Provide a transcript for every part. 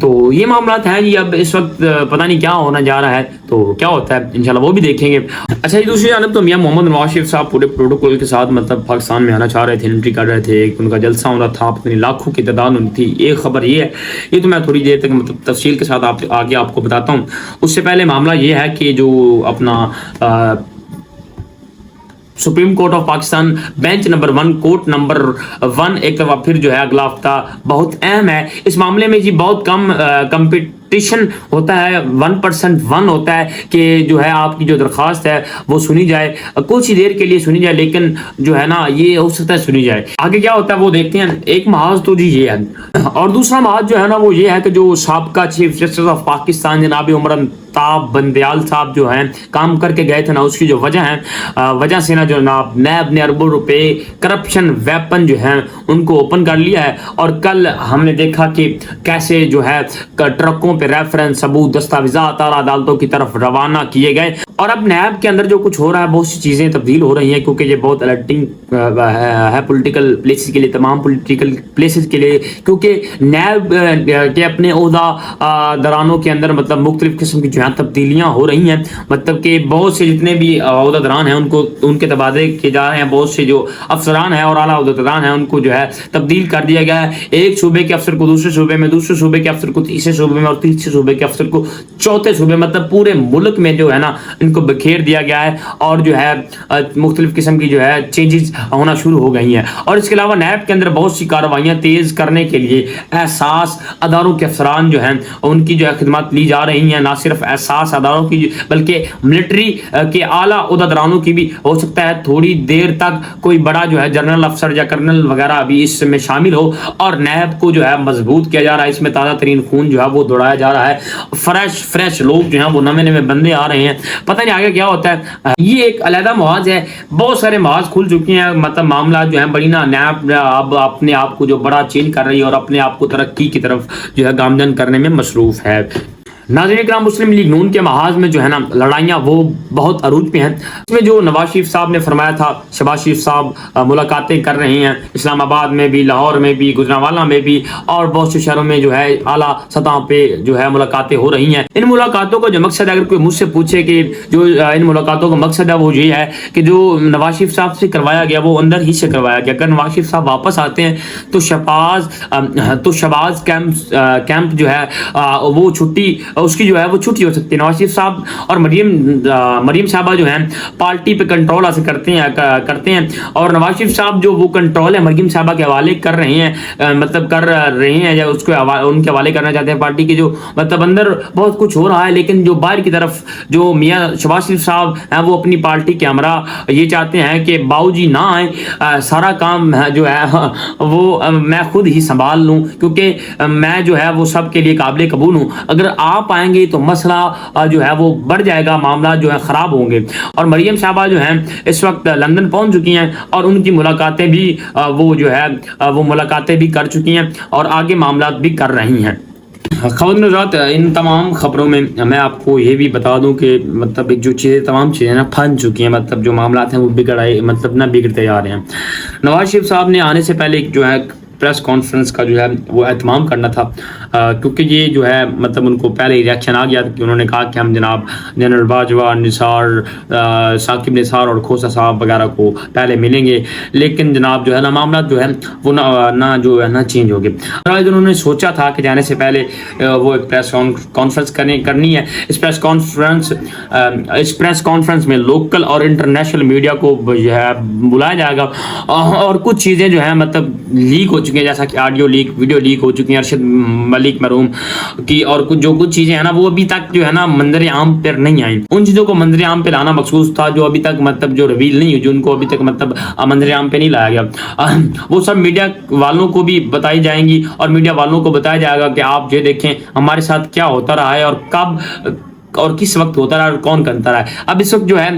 تو یہ معاملات ہیں جی. اب اس وقت پتہ نہیں کیا ہونا جا رہا ہے, تو کیا ہوتا ہے انشاءاللہ وہ بھی دیکھیں گے. اچھا, دوسری جانب تو میاں محمد نواز شریف صاحب پورے پروٹوکول کے ساتھ مطلب پاکستان میں آنا چاہ رہے تھے, انٹری کر رہے تھے, ان کا جلسہ ہونا تھا, پتہ نہیں لاکھوں کی تعداد ہونی تھی. ایک خبر یہ ہے, یہ تو میں تھوڑی دیر تک مطلب تفصیل کے ساتھ آگے آپ کو بتاتا ہوں. اس سے پہلے معاملہ یہ ہے کہ جو اپنا supreme court of Pakistan bench number 1 court number 1 ایک دفعہ پھر جو ہے اگلا ہفتہ بہت اہم ہے اس معاملے میں جی. بہت کم کمپٹیشن ہوتا ہے, 1% ہوتا ہے کہ جو ہے آپ کی جو درخواست ہے وہ سنی جائے, کچھ ہی دیر کے لیے سنی جائے, لیکن جو ہے نا یہ ہو سکتا ہے سنی جائے. آگے کیا ہوتا ہے وہ دیکھتے ہیں. ایک محاذ تو جی یہ ہے, اور دوسرا محاذ جو ہے نا وہ یہ ہے کہ جو سابقہ چیف جسٹس آف پاکستان جناب عمر الطاف بندیال صاحب جو ہیں کام کر کے گئے تھے نا, اس کی جو وجہ ہے وجہ سے نا جناب نیب نے اربوں روپے کرپشن ویپن جو ہیں ان کو اوپن کر لیا ہے. اور کل ہم نے دیکھا کہ کیسے جو ہے ٹرکوں پہ ریفرنس ثبوت دستاویزات اعلیٰ عدالتوں کی طرف روانہ کیے گئے. اور اب نیب کے اندر جو کچھ ہو رہا ہے بہت سی چیزیں تبدیل ہو رہی ہیں, کیونکہ یہ بہت الرٹنگ ہے پولیٹیکل پلیسز کے لیے, تمام پولیٹیکل پلیسز کے لیے, کیونکہ نیب کے اپنے عہدہ درانوں کے اندر مطلب مختلف قسم کی جو ہے تبدیلیاں ہو رہی ہیں. مطلب کہ بہت سے جتنے بھی عہدہ دران ہیں ان کے تبادلے کیے جا رہے ہیں. بہت سے جو افسران ہیں اور اعلیٰ عہدہ دران ہیں ان کو جو ہے تبدیل کر دیا گیا ہے. ایک صوبے کے افسر کو دوسرے صوبے میں, دوسرے صوبے کے افسر کو تیسرے صوبے میں, اور تیسرے صوبے کے افسر کو چوتھے صوبے, مطلب پورے ملک میں جو ہے نا ان کو بکھیر دیا گیا ہے. اور جو ہے مختلف قسم کی جو ہے چینجز ہونا شروع ہو گئی ہیں. اور اس کے علاوہ نیب کے اندر بہت سی کارروائیاں تیز کرنے کے لیے احساس اداروں کے افسران جو ہیں ان کی جو ہے خدمات لی جا رہی ہیں. نہ صرف احساس اداروں کی بلکہ ملٹری کے اعلیٰ عہدیداروں کی بھی ہو سکتا ہے تھوڑی دیر تک کوئی بڑا جو ہے جنرل افسر یا کرنل وغیرہ بھی اس میں شامل ہو. اور نیب کو جو ہے مضبوط کیا جا رہا ہے, اس میں تازہ ترین خون جو ہے وہ دوڑایا جا رہا ہے. فریش لوگ جو ہیں وہ نئے بندے آ رہے ہیں. پتہ نہیں آگے کیا ہوتا ہے. یہ ایک علیحدہ محاذ ہے, بہت سارے محاذ کھل چکے ہیں. مطلب معاملات جو ہیں بڑی نا نیب اب اپنے آپ کو جو بڑا چینج کر رہی ہے اور اپنے آپ کو ترقی کی طرف جو ہے گامزن کرنے میں مصروف ہے. ناظرین کرام, مسلم لیگ نون کے محاذ میں جو ہے نا لڑائیاں وہ بہت عروج پہ ہیں. اس میں جو نواز شریف صاحب نے فرمایا تھا, شہباز شریف صاحب ملاقاتیں کر رہے ہیں اسلام آباد میں بھی, لاہور میں بھی, گجرانوالہ میں بھی, اور بہت سے شہروں میں جو ہے اعلیٰ سطح پہ جو ہے ملاقاتیں ہو رہی ہیں. ان ملاقاتوں کا جو مقصد ہے, اگر کوئی مجھ سے پوچھے کہ جو ان ملاقاتوں کا مقصد ہے وہ یہ ہے کہ جو نواز شریف صاحب سے کروایا گیا وہ اندر ہی سے کروایا گیا. اگر نواز شریف صاحب واپس آتے ہیں تو شہباز کیمپ جو ہے وہ چھٹی اس کی جو ہے وہ چھٹی ہو سکتی ہے. نواز شریف صاحب اور مریم صاحبہ جو ہیں پارٹی پہ کنٹرول حاصل کرتے ہیں اور نواز شریف صاحب جو وہ کنٹرول ہے مریم صاحبہ کے حوالے کر رہے ہیں یا اس کو ان کے حوالے کرنا چاہتے ہیں پارٹی کے. جو مطلب اندر بہت کچھ ہو رہا ہے, لیکن جو باہر کی طرف جو میاں شہباز شریف صاحب ہیں وہ اپنی پارٹی کے ہمراہ یہ چاہتے ہیں کہ باؤ جی نہ آئیں, سارا کام جو ہے وہ میں خود ہی سنبھال لوں, کیونکہ میں جو ہے وہ سب کے لیے قابل قبول ہوں. اگر آپ آئیں گے تو مسئلہ جو ہے وہ بڑھ جائے گا, معاملات جو ہے خراب ہوں گے. اور مریم صاحبہ جو ہیں اس وقت لندن پہنچ چکی ہیں اور ان کی ملاقاتیں بھی وہ جو ہے وہ ملاقاتیں بھی کر چکی ہیں اور آگے معاملات بھی کر رہی ہیں. خواتین حضرات, ان تمام خبروں میں میں آپ کو یہ بھی بتا دوں کہ مطلب جو تمام چیزیں نا پھن چکی ہیں, مطلب جو معاملات ہیں وہ بگڑتے جا رہے ہیں. نواز شریف صاحب نے آنے سے پہلے جو ہے پریس کانفرنس کا جو ہے وہ اہتمام کرنا تھا, کیونکہ یہ جو ہے مطلب ان کو پہلے ہی ریاکشن آ گیا کہ انہوں نے کہا کہ ہم جناب جنرل باجوہ, ثاقب نثار اور کھوسہ صاحب وغیرہ کو پہلے ملیں گے, لیکن جناب جو ہے نا معاملات جو ہے وہ نہ جو ہے نا چینج ہو گئے. انہوں نے سوچا تھا کہ جانے سے پہلے وہ ایک پریس کانفرنس کرنی ہے. اس پریس کانفرنس میں لوکل اور انٹرنیشنل میڈیا کو جو ہے بلایا جائے گا, اور کچھ چیزیں جو ہیں مطلب لیک ہو چکی ہیں, جیسا کہ آڈیو لیک, ویڈیو لیک ہو چکی ہیں ارشد ملک مرحوم کی, اور کچھ چیزیں ہیں نا وہ ابھی تک جو ہے نا منظر عام پر نہیں آئیں. ان چیزوں کو منظر عام پہ لانا مخصوص تھا جو ابھی تک مطلب جو ریویل نہیں ہوئی, جو ان کو ابھی تک مطلب منظر عام پہ نہیں لایا گیا, وہ سب میڈیا والوں کو بھی بتائی جائیں گی اور میڈیا والوں کو بتایا جائے گا کہ آپ یہ دیکھیں ہمارے ساتھ کیا ہوتا رہا ہے اور کب اور کس وقت ہوتا رہا اور کون کرتا رہا ہے. اب اس وقت جو ہے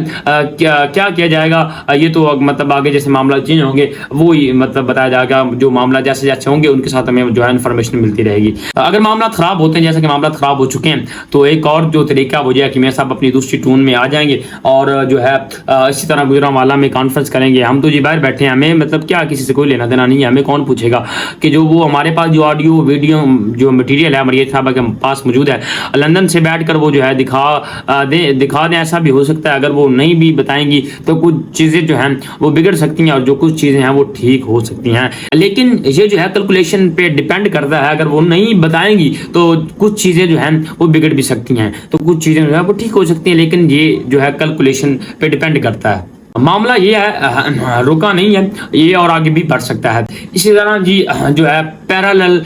کیا کیا جائے گا یہ تو مطلب آگے جیسے معاملات چینج ہوں گے وہی مطلب بتایا جائے گا. جو معاملات جیسے جیسے ہوں گے ان کے ساتھ ہمیں جو ہے انفارمیشن ملتی رہے گی. اگر معاملات خراب ہوتے ہیں جیسے کہ معاملات خراب ہو چکے ہیں تو ایک اور جو طریقہ وہ یہ ہے کہ میں صاحب اپنی دوسری ٹون میں آ جائیں گے اور جو ہے اسی طرح گجرانوالہ میں کانفرنس کریں گے. ہم تو جی باہر بیٹھے ہیں, ہمیں مطلب کیا کسی سے کوئی لینا دینا نہیں ہے. ہمیں کون پوچھے گا کہ جو وہ ہمارے پاس جو آڈیو ویڈیو جو مٹیریل ہے مریت صاحبہ کے پاس موجود ہے لندن سے بیٹھ کر وہ جو ہے دکھا دیں. ایسا بھی ہو سکتا ہے اگر وہ نہیں بھی بتائیں گی تو کچھ چیزیں جو ہیں وہ بگڑ سکتی ہیں اور جو کچھ چیزیں ہیں وہ ٹھیک ہو سکتی ہیں. لیکن یہ جو ہے کیلکولیشن پہ ڈیپینڈ کرتا ہے. اگر وہ نہیں بتائیں گی تو کچھ چیزیں جو ہیں وہ بگڑ بھی سکتی ہیں, تو کچھ چیزیں جو ہے وہ ٹھیک ہو سکتی ہیں. لیکن یہ جو ہے کیلکولیشن پہ ڈیپینڈ کرتا ہے. معاملہ یہ ہے رکا نہیں ہے, یہ اور آگے بھی بڑھ سکتا ہے. اسی طرح جی جو ہے پیرالل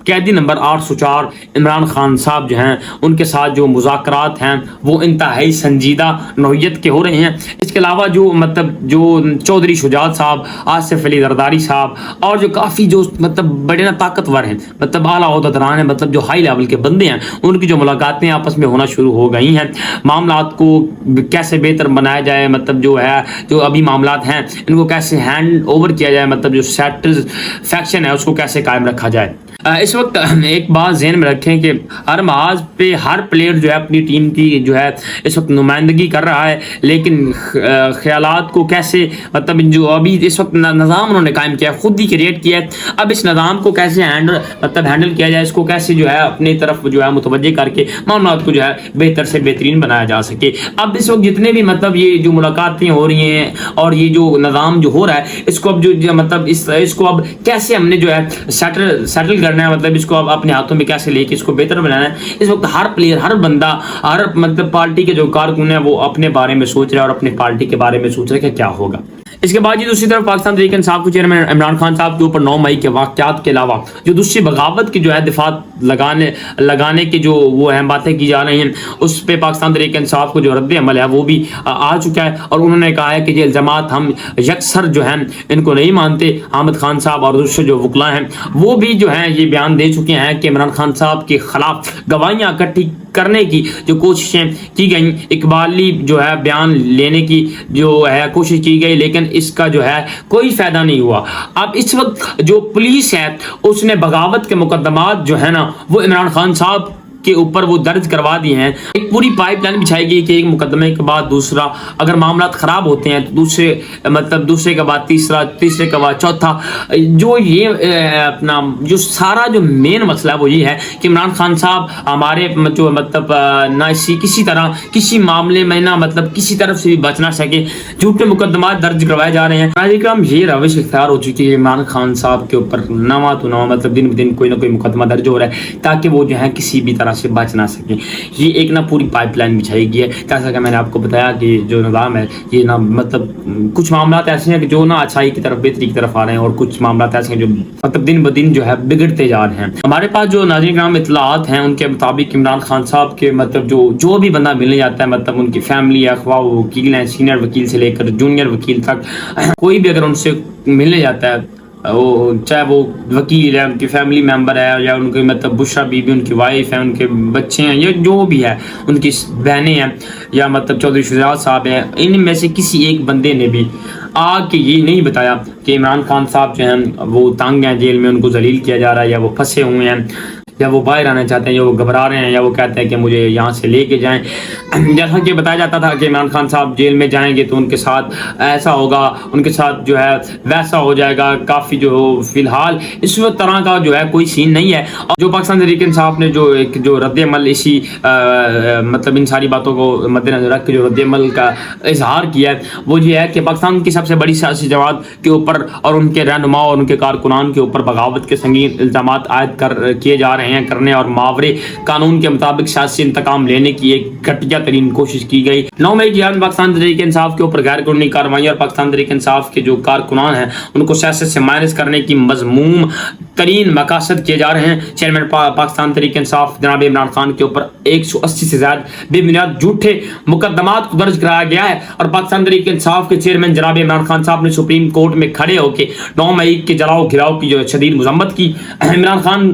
قیدی نمبر 804 عمران خان صاحب جو ہیں ان کے ساتھ جو مذاکرات ہیں وہ انتہائی سنجیدہ نوعیت کے ہو رہے ہیں. اس کے علاوہ جو مطلب جو چودھری شجاعت صاحب, آصف علی زرداری صاحب اور جو کافی جو مطلب بڑے نا طاقتور ہیں, مطلب اعلیٰ عہدیداران ہیں, مطلب جو ہائی لیول کے بندے ہیں, ان کی جو ملاقاتیں آپس میں ہونا شروع ہو گئی ہیں. معاملات کو کیسے بہتر بنایا جائے, مطلب جو ہے جو ابھی معاملات ہیں ان کو کیسے ہینڈ اوور کیا جائے, مطلب جو سیٹسفیکشن ہے اس کو کیسے قائم رکھا جائے. اس وقت ایک بات ذہن میں رکھیں کہ ہر محاذ پہ ہر پلیئر جو ہے اپنی ٹیم کی جو ہے اس وقت نمائندگی کر رہا ہے, لیکن خیالات کو کیسے مطلب جو ابھی اس وقت نظام انہوں نے قائم کیا ہے, خود ہی کریٹ کیا ہے, اب اس نظام کو کیسے ہینڈل کیا جائے, اس کو کیسے جو ہے اپنی طرف جو ہے متوجہ کر کے معاملات کو جو ہے بہتر سے بہترین بنایا جا سکے. اب اس وقت جتنے بھی مطلب یہ جو ملاقاتیں ہو رہی ہیں اور یہ جو نظام جو ہو رہا ہے اس کو اب جو مطلب اس کو اب کیسے ہم نے جو ہے سیٹل کرنا ہے, مطلب اس کو اب اپنے ہاتھوں میں کیسے لے کے اس کو بہتر بنانا ہے. اس وقت ہر پلیئر, ہر بندہ, ہر مطلب پارٹی کے جو کارکن ہیں وہ اپنے بارے میں سوچ رہا ہے اور اپنی پارٹی کے بارے میں سوچ رہا ہے کہ کیا ہوگا. اس کے بعد جی دوسری طرف پاکستان تحریک انصاف کے چیئرمین عمران خان صاحب کے اوپر 9 مئی کے واقعات کے علاوہ جو دوسری بغاوت کی جو ہے دفاع لگانے کی جو وہ اہم باتیں کی جا رہی ہیں اس پہ پاکستان تحریک انصاف کو جو رد عمل ہے وہ بھی آ چکا ہے. اور انہوں نے کہا ہے کہ یہ الزامات ہم یکسر جو ہیں ان کو نہیں مانتے. حامد خان صاحب اور دوسرے جو وکلا ہیں وہ بھی جو ہیں یہ بیان دے چکے ہیں کہ عمران خان صاحب کے خلاف گواہیاں اکٹھی کرنے کی جو کوششیں کی گئیں, اقبالی جو ہے بیان لینے کی جو ہے کوشش کی گئی, لیکن اس کا جو ہے کوئی فائدہ نہیں ہوا. اب اس وقت جو پولیس ہے اس نے بغاوت کے مقدمات جو ہے نا وہ عمران خان صاحب کے اوپر وہ درج کروا دیے ہیں. ایک پوری پائپ لائن بچھائی گئی کہ ایک مقدمے کے بعد دوسرا, اگر معاملات خراب ہوتے ہیں تو دوسرے کے بعد تیسرا, تیسرے کے بعد چوتھا. جو یہ اپنا جو سارا جو مین مسئلہ ہے وہ یہ ہے کہ عمران خان صاحب ہمارے جو مطلب نہ کسی طرح کسی معاملے میں نہ مطلب کسی طرف سے بھی بچ نہ سکے, جھوٹے مقدمات درج کروائے جا رہے ہیں. ناظرین یہ روش اختیار ہو چکی ہے عمران خان صاحب کے اوپر نواں تو نواں مطلب دن بدن کوئی نہ کوئی مقدمہ درج ہو رہا ہے تاکہ وہ جو ہے کسی بھی طرح سے بچ نہ سکیں. یہ ایک نہ پوری پائپ لائن بچھائی گئی ہے. جیسا کہ میں نے آپ کو بتایا کہ جو نظام ہے یہ نہ مطلب کچھ معاملات ایسے ہیں کہ جو نہ اچھائی کی طرف بہتری کی طرف آ رہے ہیں اور کچھ معاملات ایسے ہیں جو مطلب دن بدن جو ہے بگڑتے جا رہے ہیں. ہمارے پاس جو ناظرین کرام اطلاعات ہیں ان کے مطابق عمران خان صاحب کے مطلب جو بھی بندہ ملنے جاتا ہے مطلب ان کی فیملی یا خواہ وکیل ہیں, سینئر وکیل سے لے کر جونیئر وکیل تک, کوئی بھی اگر ان سے ملنے جاتا ہے چاہے وہ وکیل ہے, ان کی فیملی ممبر ہے یا ان کی مطلب بشرا بی بی ان کی وائف ہے, ان کے بچے ہیں یا جو بھی ہے, ان کی بہنیں ہیں یا مطلب چودھری شجاعت صاحب ہیں, ان میں سے کسی ایک بندے نے بھی آ کے یہ نہیں بتایا کہ عمران خان صاحب جو ہیں وہ تنگ ہیں جیل میں, ان کو ذلیل کیا جا رہا ہے یا وہ پھنسے ہوئے ہیں یا وہ باہر آنا چاہتے ہیں یا وہ گھبرا رہے ہیں یا وہ کہتے ہیں کہ مجھے یہاں سے لے کے جائیں. جیسا کہ بتایا جاتا تھا کہ عمران خان صاحب جیل میں جائیں گے تو ان کے ساتھ ایسا ہوگا, ان کے ساتھ جو ہے ویسا ہو جائے گا. کافی جو فی الحال اس طرح کا جو ہے کوئی سین نہیں ہے. اور جو پاکستان تحریک انصاف نے جو رد عمل اسی مطلب ان ساری باتوں کو مد نظر رکھ کے جو رد عمل کا اظہار کیا ہے وہ یہ ہے کہ پاکستان کی سب سے بڑی سیاسی جماعت کے اوپر اور ان کے رہنما اور ان کے کارکنان کے اوپر بغاوت کے سنگین الزامات عائد کیے جا رہے ہیں کرنے اور محاورے قانون کے مطابق سیاسی انتقام لینے کی ایک گھٹیا ترین کوشش کی گئی. 9 مئی کی یاد پاکستان تحریک انصاف کے اوپر غیر قانونی کارروائیاں اور پاکستان تحریک انصاف کے جو کارکنان ہیں ان کو سیاست سے مائنس کرنے کی مذموم ترین مقاصد کیے جا رہے ہیں. چیئرمین پاکستان تحریک انصاف جناب عمران خان کے اوپر 180 سے زیادہ بے بنیاد جھوٹے مقدمات کو درج کرایا گیا ہے اور پاکستان تحریک انصاف کے چیئرمین جناب عمران خان صاحب نے سپریم کورٹ میں کھڑے ہو کے 9 مئی کے جلاؤ گھراؤ کی جو شدید مذمت کی. عمران خان